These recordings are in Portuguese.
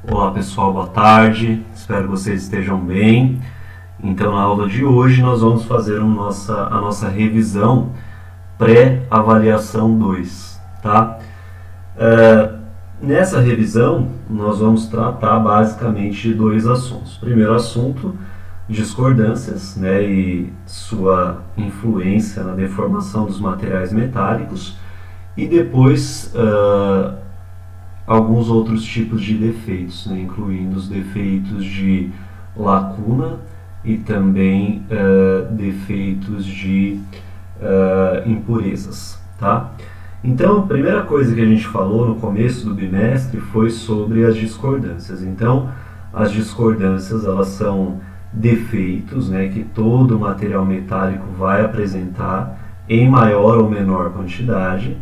Olá pessoal, boa tarde, espero que vocês estejam bem. Então na aula de hoje nós vamos fazer a nossa revisão pré-avaliação 2, tá? Nessa revisão nós vamos tratar basicamente de dois assuntos. Primeiro assunto, discordâncias, né, e sua influência na deformação dos materiais metálicos, e depois alguns outros tipos de defeitos, né, incluindo os defeitos de lacuna e também defeitos de impurezas, tá? Então, a primeira coisa que a gente falou no começo do bimestre foi sobre as discordâncias. Então, as discordâncias, elas são defeitos, né, que todo material metálico vai apresentar em maior ou menor quantidade,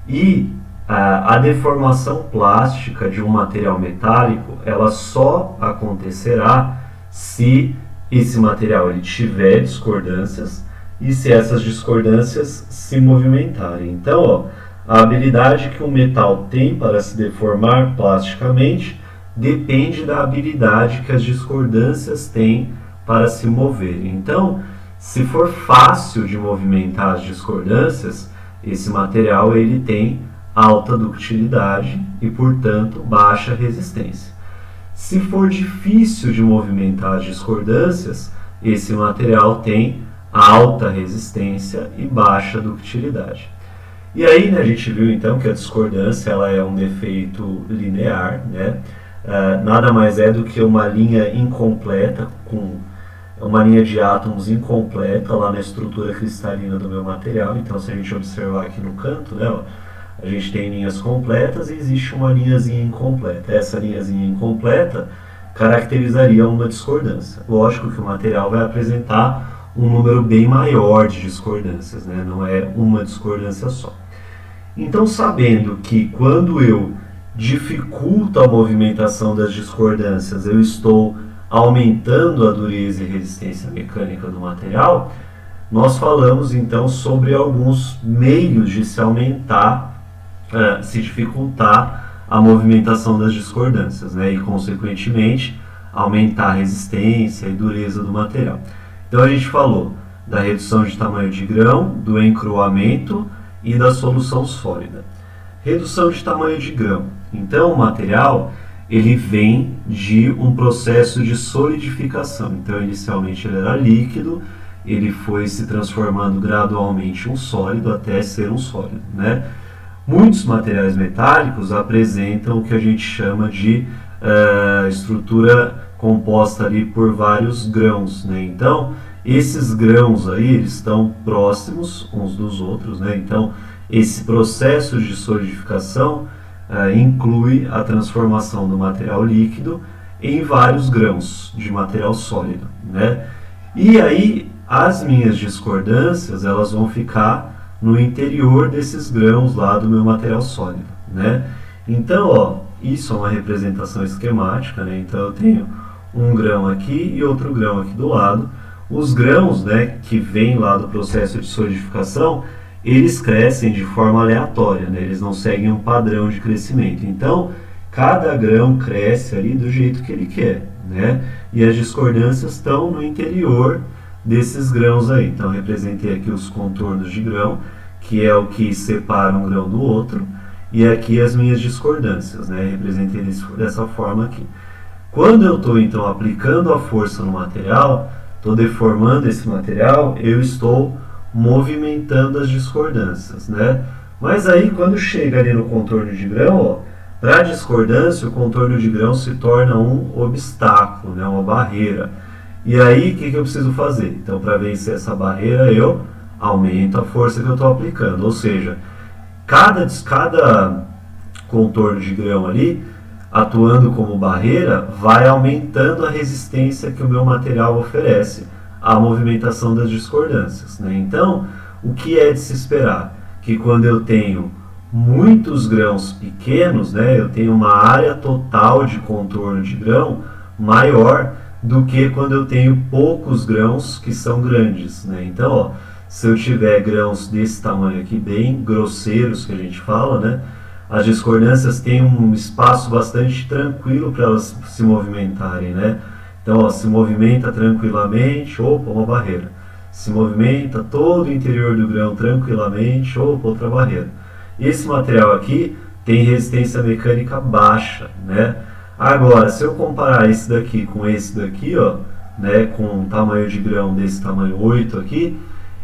e a deformação plástica de um material metálico, ela só acontecerá se esse material ele tiver discordâncias e se essas discordâncias se movimentarem. Então, a habilidade que um metal tem para se deformar plasticamente depende da habilidade que as discordâncias têm para se moverem. Então, se for fácil de movimentar as discordâncias, esse material ele tem alta ductilidade e, portanto, baixa resistência. Se for difícil de movimentar as discordâncias, esse material tem alta resistência e baixa ductilidade. E aí, né, a gente viu então que a discordância ela é um defeito linear, né? Nada mais é do que uma linha incompleta, com uma linha de átomos incompleta lá na estrutura cristalina do meu material. Então, se a gente observar aqui no canto, né, a gente tem linhas completas e existe uma linhazinha incompleta. Essa linhazinha incompleta caracterizaria uma discordância. Lógico que o material vai apresentar um número bem maior de discordâncias, né? Não é uma discordância só. Então, sabendo que quando eu dificulto a movimentação das discordâncias, eu estou aumentando a dureza e resistência mecânica do material, nós falamos então sobre alguns meios de se aumentar, se dificultar a movimentação das discordâncias, né? E consequentemente aumentar a resistência e dureza do material. Então a gente falou da redução de tamanho de grão, do encruamento e da solução sólida. Redução de tamanho de grão. Então o material ele vem de um processo de solidificação. Então inicialmente ele era líquido, ele foi se transformando gradualmente em um sólido até ser um sólido, né? Muitos materiais metálicos apresentam o que a gente chama de estrutura composta ali por vários grãos, né? Então, esses grãos aí eles estão próximos uns dos outros, né? Então, esse processo de solidificação inclui a transformação do material líquido em vários grãos de material sólido, né? E aí, as minhas discordâncias elas vão ficar no interior desses grãos lá do meu material sólido, né? Então, isso é uma representação esquemática, né? Então eu tenho um grão aqui e outro grão aqui do lado. Os grãos, né, que vêm lá do processo de solidificação, eles crescem de forma aleatória, né? Eles não seguem um padrão de crescimento. Então, cada grão cresce ali do jeito que ele quer, né? E as discordâncias estão no interior desses grãos aí. Então, representei aqui os contornos de grão, que é o que separa um grão do outro, e aqui as minhas discordâncias, né? Representei dessa forma aqui. Quando eu estou, então, aplicando a força no material, estou deformando esse material, eu estou movimentando as discordâncias, né? Mas aí, quando chega ali no contorno de grão, para a discordância, o contorno de grão se torna um obstáculo, né? Uma barreira. E aí, o que eu preciso fazer? Então, para vencer essa barreira, eu aumento a força que eu estou aplicando. Ou seja, cada contorno de grão ali, atuando como barreira, vai aumentando a resistência que o meu material oferece à movimentação das discordâncias, né? Então, o que é de se esperar? Que quando eu tenho muitos grãos pequenos, né, eu tenho uma área total de contorno de grão maior do que quando eu tenho poucos grãos que são grandes, né? Então, se eu tiver grãos desse tamanho aqui, bem grosseiros que a gente fala, né, as discordâncias têm um espaço bastante tranquilo para elas se movimentarem, né? Então, ó, se movimenta tranquilamente, opa, uma barreira. Se movimenta todo o interior do grão tranquilamente, opa, outra barreira. Esse material aqui tem resistência mecânica baixa, né? Agora, se eu comparar esse daqui com esse daqui, ó, né, com um tamanho de grão desse tamanho 8 aqui,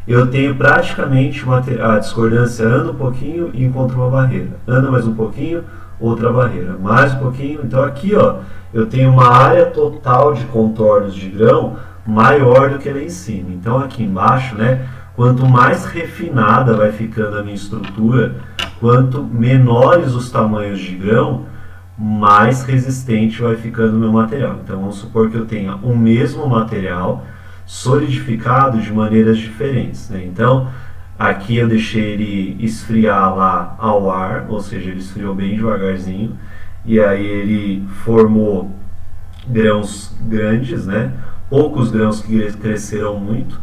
eu tenho praticamente a discordância anda um pouquinho e encontra uma barreira. Anda mais um pouquinho, outra barreira. Mais um pouquinho, então aqui, ó, eu tenho uma área total de contornos de grão maior do que lá em cima. Então aqui embaixo, né, quanto mais refinada vai ficando a minha estrutura, quanto menores os tamanhos de grão, mais resistente vai ficando o meu material. Então vamos supor que eu tenha o mesmo material solidificado de maneiras diferentes, né? Então aqui eu deixei ele esfriar lá ao ar, ou seja, ele esfriou bem devagarzinho, e aí ele formou grãos grandes, né? Poucos grãos que cresceram muito,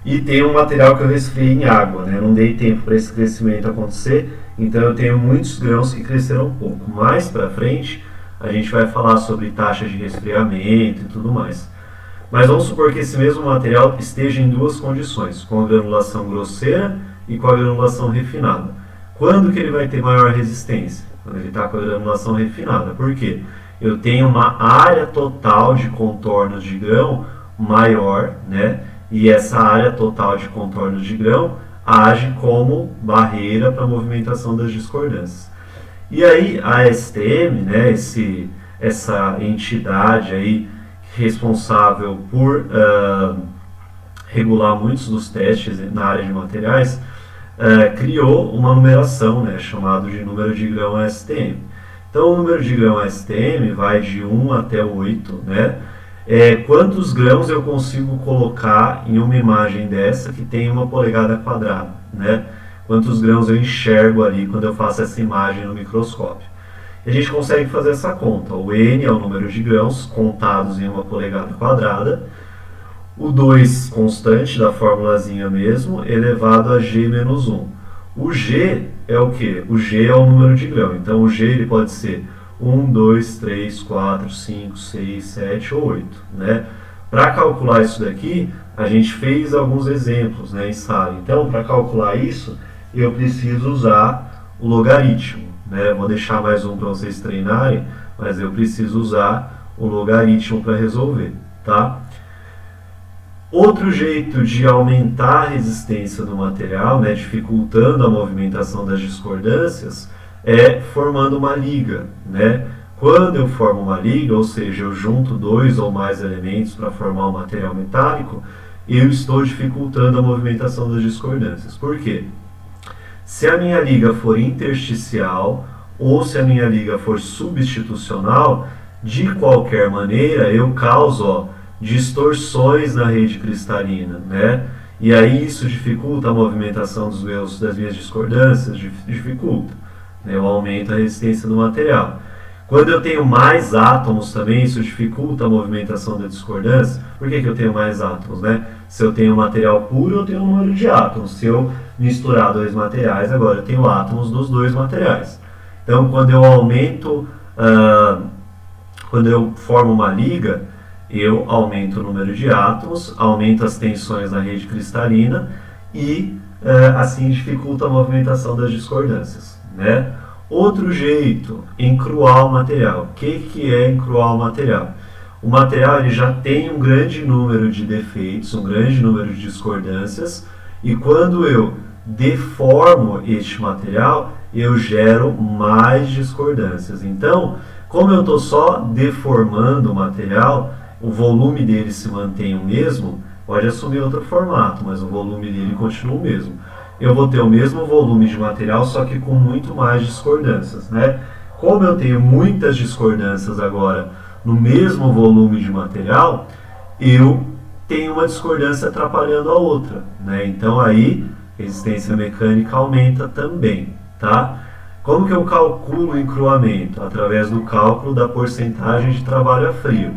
e tem um material que eu resfriei em água, né? Não dei tempo para esse crescimento acontecer, então eu tenho muitos grãos que cresceram pouco. Mais para frente a gente vai falar sobre taxa de resfriamento e tudo mais. Mas vamos supor que esse mesmo material esteja em duas condições, com a granulação grosseira e com a granulação refinada. Quando que ele vai ter maior resistência? Quando ele está com a granulação refinada. Por quê? Eu tenho uma área total de contornos de grão maior, né? E essa área total de contornos de grão age como barreira para a movimentação das discordâncias. E aí a STM, né, essa entidade aí responsável por regular muitos dos testes na área de materiais, criou uma numeração, né, chamada de número de grão ASTM. Então o número de grão ASTM vai de 1 até 8, né? Quantos grãos eu consigo colocar em uma imagem dessa que tem 1 polegada quadrada, né? Quantos grãos eu enxergo ali quando eu faço essa imagem no microscópio. E a gente consegue fazer essa conta. O N é o número de grãos contados em 1 polegada quadrada, o 2 constante da formulazinha mesmo, elevado a G menos 1. O G é o que? O G é o número de grão. Então o G ele pode ser 1, 2, 3, 4, 5, 6, 7 ou 8. Né? Para calcular isso daqui, a gente fez alguns exemplos, né, em sala. Então, para calcular isso, eu preciso usar o logaritmo. Né? Vou deixar mais um para vocês treinarem, mas eu preciso usar o logaritmo para resolver. Tá? Outro jeito de aumentar a resistência do material, né, dificultando a movimentação das discordâncias, é formando uma liga. Né? Quando eu formo uma liga, ou seja, eu junto 2 ou mais elementos para formar um material metálico, eu estou dificultando a movimentação das discordâncias. Por quê? Se a minha liga for intersticial ou se a minha liga for substitucional, de qualquer maneira eu causo distorções na rede cristalina, né? E aí isso dificulta a movimentação das minhas discordâncias, dificulta, né? Eu aumento a resistência do material. Quando eu tenho mais átomos também, isso dificulta a movimentação da discordância. Por que eu tenho mais átomos, né? Se eu tenho material puro, eu tenho um número de átomos. Se eu misturar dois materiais, agora eu tenho átomos dos dois materiais. Então, quando eu aumento, quando eu formo uma liga, eu aumento o número de átomos, aumento as tensões na rede cristalina e assim dificulta a movimentação das discordâncias, né? Outro jeito, encruar o material. O que é encruar o material? O material ele já tem um grande número de defeitos, um grande número de discordâncias, e quando eu deformo este material, eu gero mais discordâncias. Então, como eu estou só deformando o material, o volume dele se mantém o mesmo, pode assumir outro formato, mas o volume dele continua o mesmo. Eu vou ter o mesmo volume de material, só que com muito mais discordâncias, né? Como eu tenho muitas discordâncias agora no mesmo volume de material, eu tenho uma discordância atrapalhando a outra, né? Então aí resistência mecânica aumenta também, tá? Como que eu calculo o encruamento? Através do cálculo da porcentagem de trabalho a frio.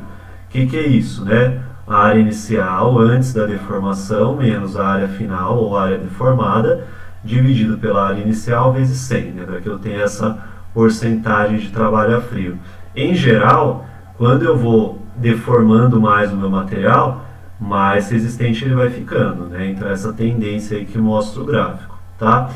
O que é isso, né? A área inicial antes da deformação menos a área final ou área deformada dividido pela área inicial vezes 100, né? Para que eu tenha essa porcentagem de trabalho a frio. Em geral, quando eu vou deformando mais o meu material, mais resistente ele vai ficando, né? Então essa tendência aí que mostra o gráfico, tá?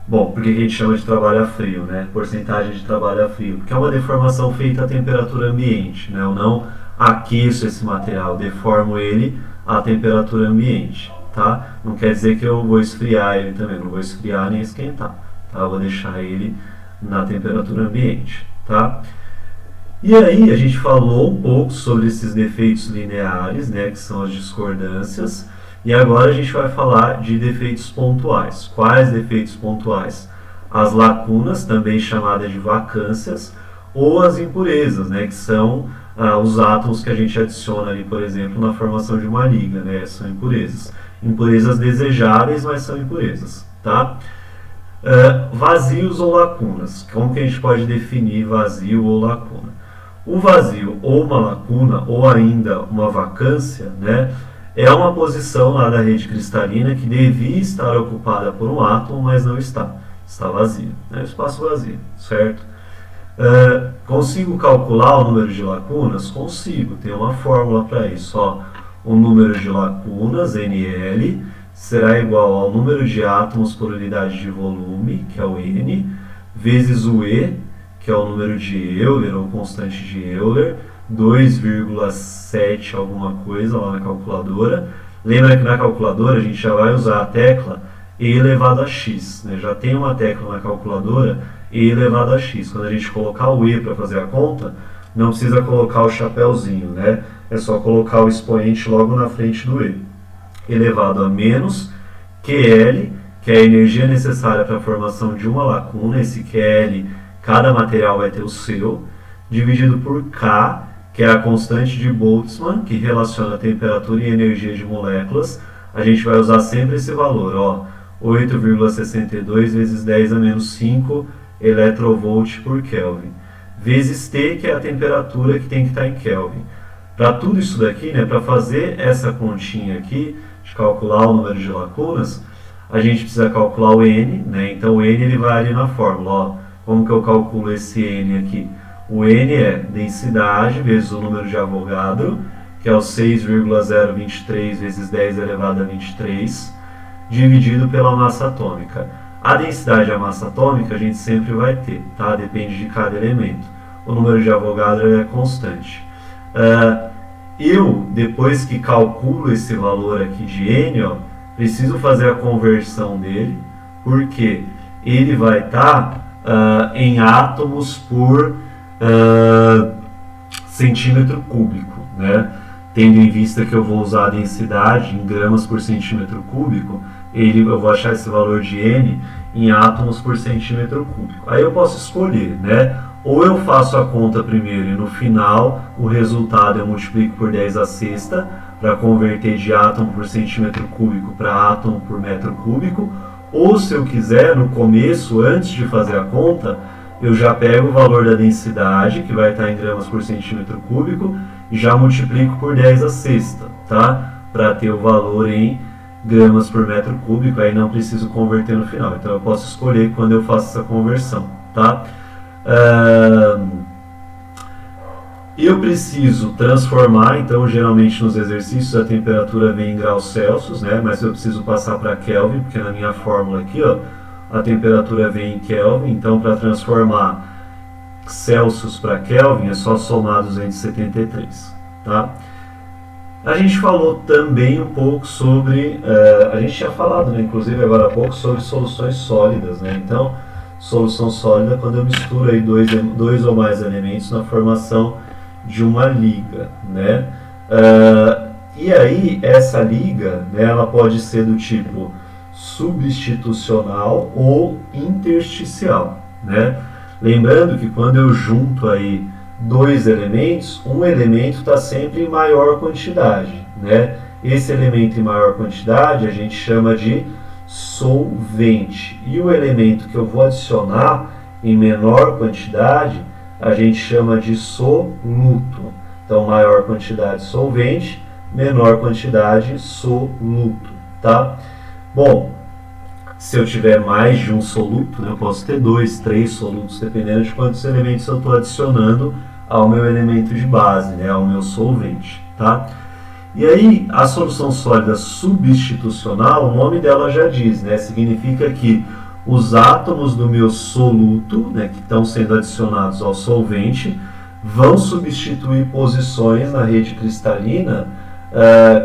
Bom, por que a gente chama de trabalho a frio, né? Porcentagem de trabalho a frio, porque é uma deformação feita à temperatura ambiente, né? Eu não aqueço esse material, deformo ele à temperatura ambiente, tá? Não quer dizer que eu vou esfriar ele também, não vou esfriar nem esquentar, tá? Eu vou deixar ele na temperatura ambiente, tá? E aí a gente falou um pouco sobre esses defeitos lineares, né, que são as discordâncias, e agora a gente vai falar de defeitos pontuais. Quais defeitos pontuais? As lacunas, também chamadas de vacâncias, ou as impurezas, né, que são os átomos que a gente adiciona ali, por exemplo, na formação de uma liga, né, são impurezas. Impurezas desejáveis, mas são impurezas, tá? Vazios ou lacunas. Como que a gente pode definir vazio ou lacuna? O vazio ou uma lacuna, ou ainda uma vacância, né, é uma posição lá da rede cristalina que devia estar ocupada por um átomo, mas não está. Está vazio, né, espaço vazio, certo? Consigo calcular o número de lacunas? Consigo, tem uma fórmula para isso. Ó. O número de lacunas, NL, será igual ao número de átomos por unidade de volume, que é o N, vezes o E, que é o número de Euler, ou constante de Euler, 2,7 alguma coisa lá na calculadora. Lembra que na calculadora a gente já vai usar a tecla E elevado a x, né? Já tem uma tecla na calculadora, E elevado a x. Quando a gente colocar o E para fazer a conta, não precisa colocar o chapéuzinho, né? É só colocar o expoente logo na frente do E. Elevado a menos QL, que é a energia necessária para a formação de uma lacuna. Esse QL, cada material vai ter o seu, dividido por K, que é a constante de Boltzmann, que relaciona a temperatura e energia de moléculas. A gente vai usar sempre esse valor, ó, 8,62 vezes 10 a menos 5 eletrovольts por Kelvin, vezes T, que é a temperatura que tem que estar em Kelvin. Para tudo isso daqui, né, para fazer essa continha aqui, de calcular o número de lacunas, a gente precisa calcular o N, né? Então o N ele vai ali na fórmula, ó. Como que eu calculo esse N aqui? O N é densidade vezes o número de Avogadro, que é o 6,023 vezes 10 elevado a 23, dividido pela massa atômica. A densidade e a massa atômica a gente sempre vai ter, tá? Depende de cada elemento. O número de Avogadro é constante. Eu, depois que calculo esse valor aqui de N, ó, preciso fazer a conversão dele, porque ele vai estar em átomos por centímetro cúbico, né? Tendo em vista que eu vou usar a densidade em gramas por centímetro cúbico, eu vou achar esse valor de N em átomos por centímetro cúbico. Aí eu posso escolher, né? Ou eu faço a conta primeiro e no final o resultado eu multiplico por 10 a sexta para converter de átomo por centímetro cúbico para átomo por metro cúbico, ou se eu quiser, no começo, antes de fazer a conta, eu já pego o valor da densidade, que vai estar em gramas por centímetro cúbico, e já multiplico por 10 a sexta, tá? Para ter o valor em gramas por metro cúbico, aí não preciso converter no final. Então eu posso escolher quando eu faço essa conversão, tá? Eu preciso transformar, então geralmente nos exercícios a temperatura vem em graus Celsius, né? Mas eu preciso passar para Kelvin, porque na minha fórmula aqui, ó, a temperatura vem em Kelvin, então para transformar Celsius para Kelvin é só somar 273, tá? A gente falou também um pouco sobre, a gente tinha falado, né, inclusive agora há pouco, sobre soluções sólidas, né? Então, solução sólida quando eu misturo aí dois ou mais elementos na formação de uma liga, né? E aí essa liga, né, ela pode ser do tipo substitucional ou intersticial, né? Lembrando que quando eu junto aí dois elementos, um elemento está sempre em maior quantidade, né? Esse elemento em maior quantidade a gente chama de solvente, e o elemento que eu vou adicionar em menor quantidade a gente chama de soluto. Então, maior quantidade solvente, menor quantidade soluto, tá? Bom, Se eu tiver mais de um soluto, né, eu posso ter 2, 3 solutos, dependendo de quantos elementos eu estou adicionando ao meu elemento de base, né, ao meu solvente. Tá? E aí, a solução sólida substitucional, o nome dela já diz, né, significa que os átomos do meu soluto, né, que estão sendo adicionados ao solvente, vão substituir posições na rede cristalina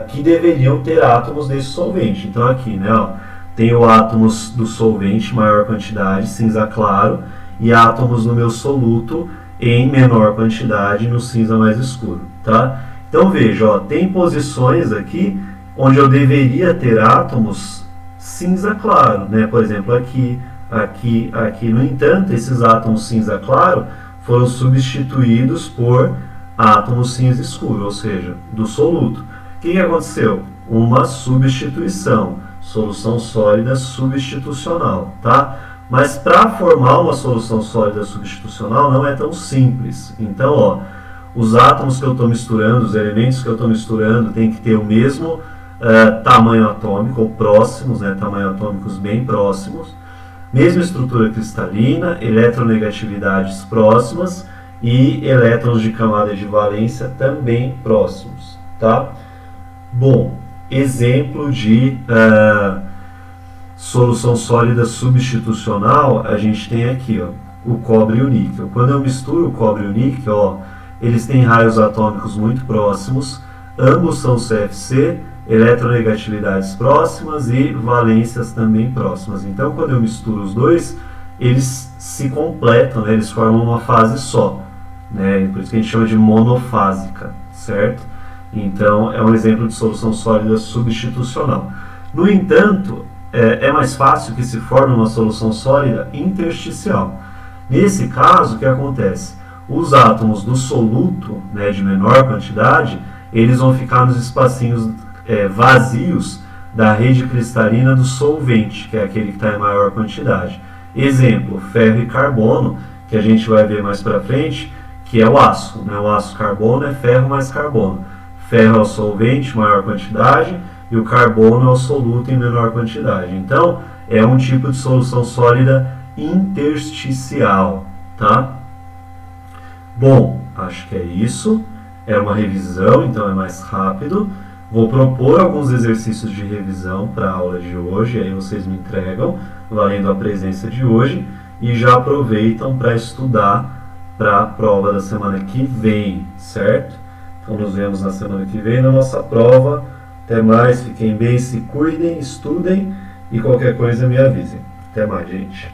que deveriam ter átomos desse solvente. Então aqui, né, ó, tenho átomos do solvente, maior quantidade, cinza claro, e átomos no meu soluto em menor quantidade, no cinza mais escuro. Tá? Então veja, ó, tem posições aqui onde eu deveria ter átomos cinza claro, né? Por exemplo, aqui, aqui, aqui. No entanto, esses átomos cinza claro foram substituídos por átomos cinza escuro, ou seja, do soluto. O que aconteceu? Uma substituição, solução sólida substitucional, tá? Mas para formar uma solução sólida substitucional não é tão simples. Então, ó, os átomos que eu estou misturando, os elementos que eu estou misturando, tem que ter o mesmo tamanho atômico, ou próximos, né, tamanho atômicos bem próximos, mesma estrutura cristalina, eletronegatividades próximas e elétrons de camada de valência também próximos. Tá? Bom, exemplo de solução sólida substitucional, a gente tem aqui, ó, o cobre e o níquel. Quando eu misturo o cobre e o níquel, ó, eles têm raios atômicos muito próximos, ambos são CFC, eletronegatividades próximas e valências também próximas. Então, quando eu misturo os dois, eles se completam, né? Eles formam uma fase só, né? Por isso que a gente chama de monofásica, certo? Então, é um exemplo de solução sólida substitucional. No entanto, é mais fácil que se forme uma solução sólida intersticial. Nesse caso, o que acontece? Os átomos do soluto, né, de menor quantidade, eles vão ficar nos espacinhos vazios da rede cristalina do solvente, que é aquele que está em maior quantidade. Exemplo, ferro e carbono, que a gente vai ver mais para frente, que é o aço, né? O aço carbono é ferro mais carbono. Ferro é o solvente, maior quantidade, e o carbono é o soluto em menor quantidade. Então, é um tipo de solução sólida intersticial, tá? Bom, acho que é isso. É uma revisão, então é mais rápido. Vou propor alguns exercícios de revisão para a aula de hoje, aí vocês me entregam, valendo a presença de hoje, e já aproveitam para estudar para a prova da semana que vem, certo? Então nos vemos na semana que vem na nossa prova. Até mais, fiquem bem, se cuidem, estudem e qualquer coisa me avisem. Até mais, gente.